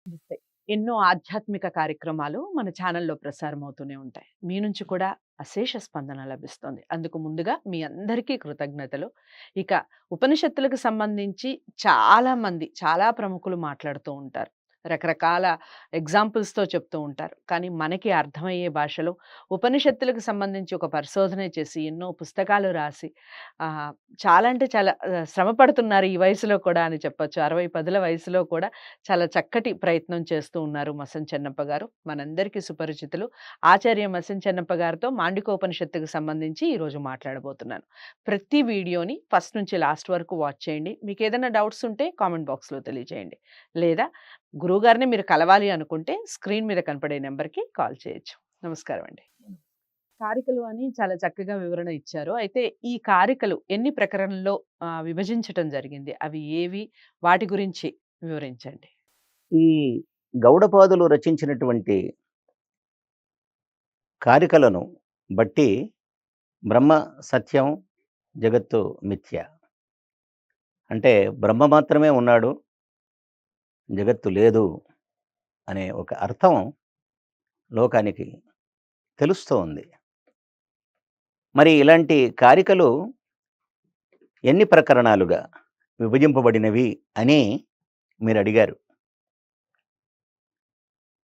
నమస్తే. ఎన్నో ఆధ్యాత్మిక కార్యక్రమాలు మన ఛానల్‌లో ప్రసారం అవుతూనే ఉంటాయి. మీ నుంచి కూడా అశేష స్పందన లభిస్తుంది. అందుకు ముందుగా మీ అందరికీ కృతజ్ఞతలు. ఇక ఉపనిషత్తులకు సంబంధించి చాలా ప్రముఖులు మాట్లాడుతూ ఉంటారు. రకరకాల ఎగ్జాంపుల్స్‌తో చెప్తూ ఉంటారు. కానీ మనకి అర్థమయ్యే భాషలో ఉపనిషత్తులకు సంబంధించి ఒక పరిశోధన చేసి ఎన్నో పుస్తకాలు రాసి ఆహ్, చాలా అంటే చాలా శ్రమ పడుతున్నారు ఈ వయసులో కూడా అని చెప్పొచ్చు. 60, 10ల వయసులో కూడా చాలా చక్కటి ప్రయత్నం చేస్తూ ఉన్నారు మసన్ చెన్నప్ప గారు. మనందరికీ సుపరిచితులు. ఆచార్య మసన్ చెన్నప్ప గారితో మాండికోపనిషత్తుకు సంబంధించి ఈరోజు మాట్లాడబోతున్నాను. ప్రతి వీడియోని ఫస్ట్ నుంచి లాస్ట్ వరకు వాచ్ చేయండి. మీకేదైనా డౌట్స్ ఉంటే కామెంట్ బాక్స్‌లో తెలియజేయండి. లేదా గురువుగారిని మీరు కలవాలి అనుకుంటే స్క్రీన్ మీద కనపడే నంబర్‌కి కాల్ చేయొచ్చు. నమస్కారం అండి. కారికలు అని చాలా చక్కగా వివరణ ఇచ్చారు. అయితే ఈ కారికలు ఎన్ని ప్రకరణల్లో విభజించటం జరిగింది? అవి ఏవి? వాటి గురించి వివరించండి. ఈ గౌడపాదులు రచించినటువంటి కారికలను బట్టి బ్రహ్మ సత్యం, జగత్తు మిథ్య. అంటే బ్రహ్మ మాత్రమే ఉన్నాడు, జగత్తు లేదు అనే ఒక అర్థం లోకానికి తెలుస్తూ ఉంది. మరి ఇలాంటి కారికలు ఎన్ని ప్రకరణాలుగా విభజింపబడినవి అని మీరు అడిగారు.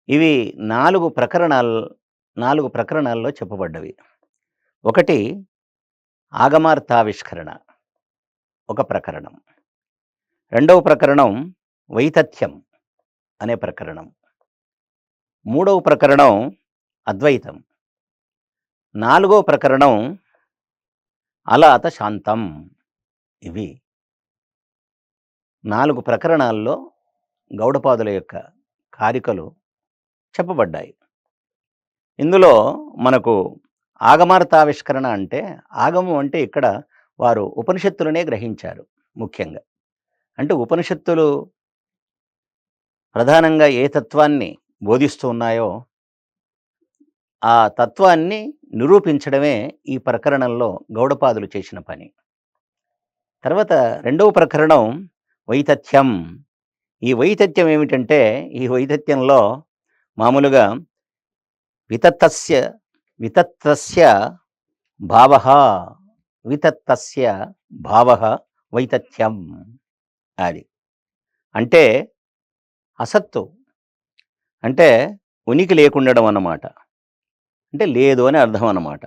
ఇవి 4 ప్రకరణాల్లో చెప్పబడ్డవి. ఒకటి ఆగమార్థావిష్కరణ, ఒక ప్రకరణం. రెండవ ప్రకరణం వైతథ్యం అనే ప్రకరణం. మూడవ ప్రకరణం అద్వైతం. నాలుగవ ప్రకరణం అలాత శాంతం. ఇవి 4 ప్రకరణాల్లో గౌడపాదుల యొక్క కారికలు చెప్పబడ్డాయి. ఇందులో మనకు ఆగమార్థావిష్కరణ అంటే, ఆగమం అంటే ఇక్కడ వారు ఉపనిషత్తులనే గ్రహించారు ముఖ్యంగా. అంటే ఉపనిషత్తులు ప్రధానంగా ఏ తత్వాన్ని బోధిస్తూ ఉన్నాయో ఆ తత్వాన్ని నిరూపించడమే ఈ ప్రకరణంలో గౌడపాదులు చేసిన పని. తర్వాత రెండవ ప్రకరణం వైతథ్యం. ఈ వైతథ్యం ఏమిటంటే, ఈ వైతథ్యంలో మామూలుగా వితత్తస్య వితత్తస్య భావః వితత్తస్య భావః వైతథ్యం. అది అంటే అసత్తు అంటే ఉనికి లేకుండడం అన్నమాట. అంటే లేదు అని అర్థం అన్నమాట.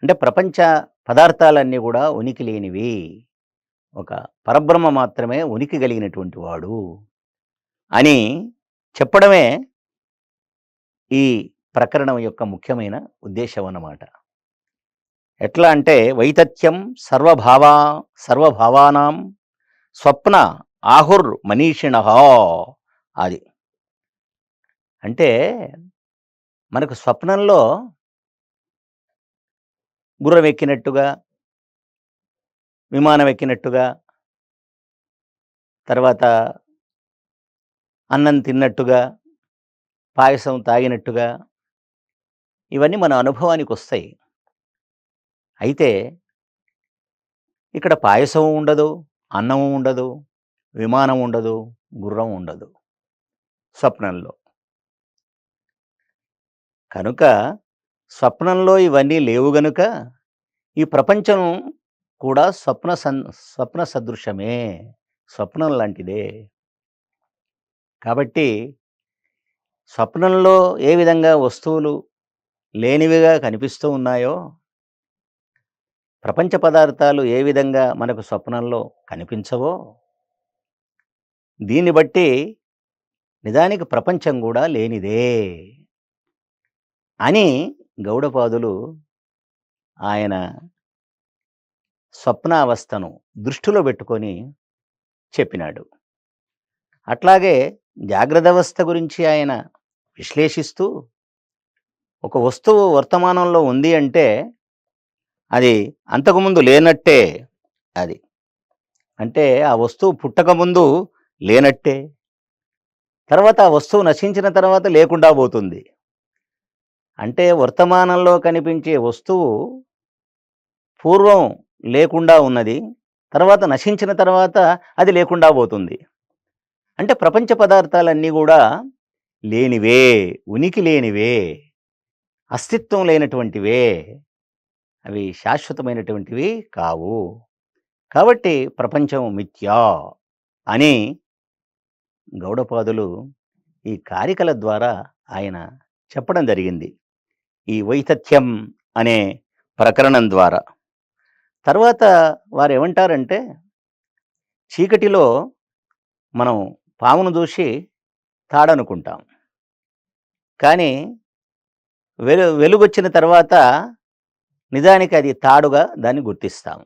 అంటే ప్రపంచ పదార్థాలన్నీ కూడా ఉనికి లేనివి, ఒక పరబ్రహ్మ మాత్రమే ఉనికి కలిగినటువంటి వాడు అని చెప్పడమే ఈ ప్రకరణం యొక్క ముఖ్యమైన ఉద్దేశం అన్నమాట. ఎట్లా అంటే వైతథ్యం సర్వభావానాం స్వప్న ఆహుర్ మనీషిణః. అది అంటే మనకు స్వప్నంలో గుర్రం ఎక్కినట్టుగా, విమానం ఎక్కినట్టుగా, తర్వాత అన్నం తిన్నట్టుగా, పాయసం తాగినట్టుగా, ఇవన్నీ మన అనుభవానికి వస్తాయి. అయితే ఇక్కడ పాయసం ఉండదు, అన్నము ఉండదు, విమానం ఉండదు, గుర్రం ఉండదు స్వప్నంలో. కనుక స్వప్నంలో ఇవన్నీ లేవు గనుక ఈ ప్రపంచం కూడా స్వప్న సదృశమే, స్వప్నం లాంటిదే. కాబట్టి స్వప్నంలో ఏ విధంగా వస్తువులు లేనివిగా కనిపిస్తూ ఉన్నాయో, ప్రపంచ పదార్థాలు ఏ విధంగా మనకు స్వప్నంలో కనిపించవో, దీన్ని బట్టి నిజానికి ప్రపంచం కూడా లేనిదే అని గౌడపాదులు ఆయన స్వప్నావస్థను దృష్టిలో పెట్టుకొని చెప్పినాడు. అట్లాగే జాగ్రత్త అవస్థ గురించి ఆయన విశ్లేషిస్తూ, ఒక వస్తువు వర్తమానంలో ఉంది అంటే అది అంతకుముందు లేనట్టే. అది అంటే ఆ వస్తువు పుట్టకముందు లేనట్టే, తర్వాత ఆ వస్తువు నశించిన తర్వాత లేకుండా పోతుంది. అంటే వర్తమానంలో కనిపించే వస్తువు పూర్వం లేకుండా ఉన్నది, తర్వాత నశించిన తర్వాత అది లేకుండా పోతుంది. అంటే ప్రపంచ పదార్థాలన్నీ కూడా లేనివే, ఉనికి లేనివే, అస్తిత్వం లేనటువంటివే, అవి శాశ్వతమైనటువంటివి కావు. కాబట్టి ప్రపంచం మిథ్యా అని గౌడపాదులు ఈ కారికల ద్వారా ఆయన చెప్పడం జరిగింది. ఈ వైతథ్యం అనే ప్రకరణం ద్వారా. తర్వాత వారు ఏమంటారంటే, చీకటిలో మనం పామును చూసి తాడనుకుంటాం, కానీ వెలుగొచ్చిన తర్వాత నిజానికి అది తాడుగా దాన్ని గుర్తిస్తాం.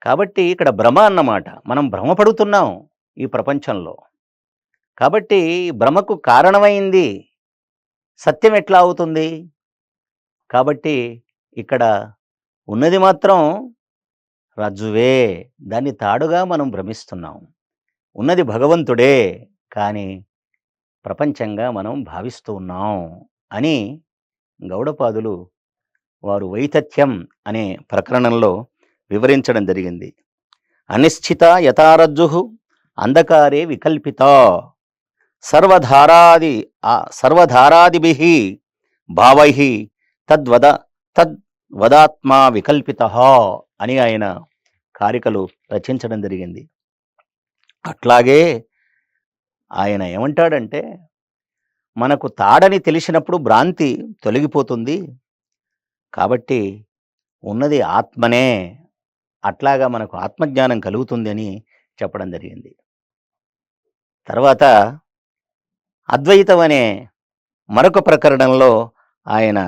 కాబట్టి ఇక్కడ భ్రమ అన్నమాట. మనం భ్రమపడుతున్నాం ఈ ప్రపంచంలో. కాబట్టి ఈ భ్రమకు కారణమైంది సత్యం ఎట్లా అవుతుంది? కాబట్టి ఇక్కడ ఉన్నది మాత్రం రజ్జువే, దాన్ని తాడుగా మనం భ్రమిస్తున్నాం. ఉన్నది భగవంతుడే, కానీ ప్రపంచంగా మనం భావిస్తూ ఉన్నాం అని గౌడపాదులు వారు వైతథ్యం అనే ప్రకరణంలో వివరించడం జరిగింది. అనిశ్చిత యథారజ్జు అంధకారే వికల్పిత సర్వధారాదిభిః భావైః తద్వదాత్మా వికల్పిత అని ఆయన కారికలు రచించడం జరిగింది. అట్లాగే ఆయన ఏమంటాడంటే, మనకు తాడని తెలిసినప్పుడు భ్రాంతి తొలగిపోతుంది, కాబట్టి ఉన్నది ఆత్మనే, అట్లాగా మనకు ఆత్మజ్ఞానం కలుగుతుంది అని చెప్పడం జరిగింది. తర్వాత అద్వైతం అనే మరొక ప్రకరణంలో ఆయన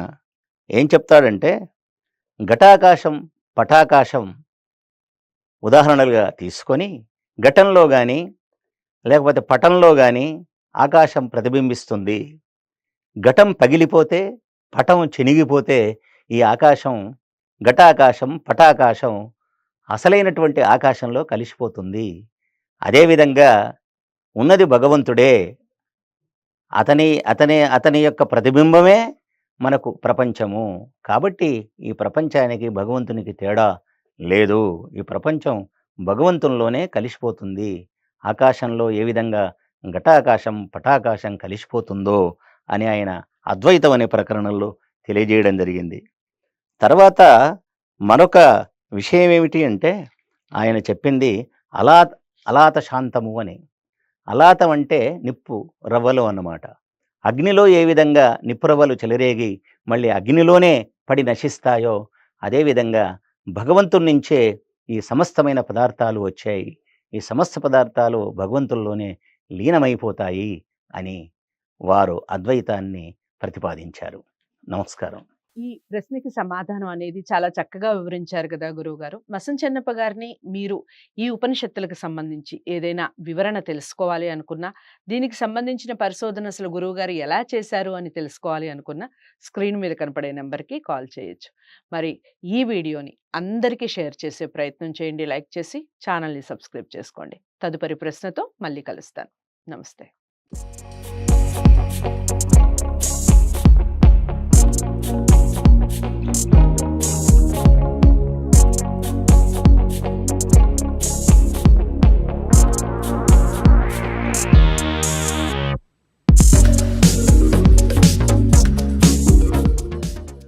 ఏం చెప్తాడంటే, ఘటాకాశం పటాకాశం ఉదాహరణలుగా తీసుకొని ఘటంలో కానీ లేకపోతే పటంలో కానీ ఆకాశం ప్రతిబింబిస్తుంది. ఘటం పగిలిపోతే, పటం చినిగిపోతే ఈ ఆకాశం, ఘటాకాశం పటాకాశం అసలైనటువంటి ఆకాశంలో కలిసిపోతుంది. అదేవిధంగా ఉన్నది భగవంతుడే, అతని యొక్క ప్రతిబింబమే మనకు ప్రపంచము. కాబట్టి ఈ ప్రపంచానికి భగవంతునికి తేడా లేదు. ఈ ప్రపంచం భగవంతునిలోనే కలిసిపోతుంది. ఆకాశంలో ఏ విధంగా ఘటాకాశం పటాకాశం కలిసిపోతుందో అని ఆయన అద్వైతం అనే ప్రకరణంలో తెలియజేయడం జరిగింది. తర్వాత మరొక విషయం ఏమిటి అంటే, ఆయన చెప్పింది అలాత శాంతము అని. అలాతం అంటే నిప్పు రవ్వలు అన్నమాట. అగ్నిలో ఏ విధంగా నిప్పు రవ్వలు చెలరేగి మళ్ళీ అగ్నిలోనే పడి నశిస్తాయో, అదేవిధంగా భగవంతుడి నుంచే ఈ సమస్తమైన పదార్థాలు వచ్చాయి. ఈ సమస్త పదార్థాలు భగవంతుల్లోనే లీనమైపోతాయి అని వారు అద్వైతాన్ని ప్రతిపాదించారు. నమస్కారం. ఈ ప్రశ్నకి సమాధానం అనేది చాలా చక్కగా వివరించారు కదా గురువు గారు. మసం చెన్నప్ప గారిని మీరు ఈ ఉపనిషత్తులకు సంబంధించి ఏదైనా వివరణ తెలుసుకోవాలి అనుకున్నా, దీనికి సంబంధించిన పరిశోధన అసలు గురువు గారు ఎలా చేశారు అని తెలుసుకోవాలి అనుకున్నా, స్క్రీన్ మీద కనపడే నెంబర్కి కాల్ చేయొచ్చు. మరి ఈ వీడియోని అందరికీ షేర్ చేసే ప్రయత్నం చేయండి, లైక్ చేసి ఛానల్ని సబ్స్క్రైబ్ చేసుకోండి. తదుపరి ప్రశ్నతో మళ్ళీ కలుస్తాను. నమస్తే.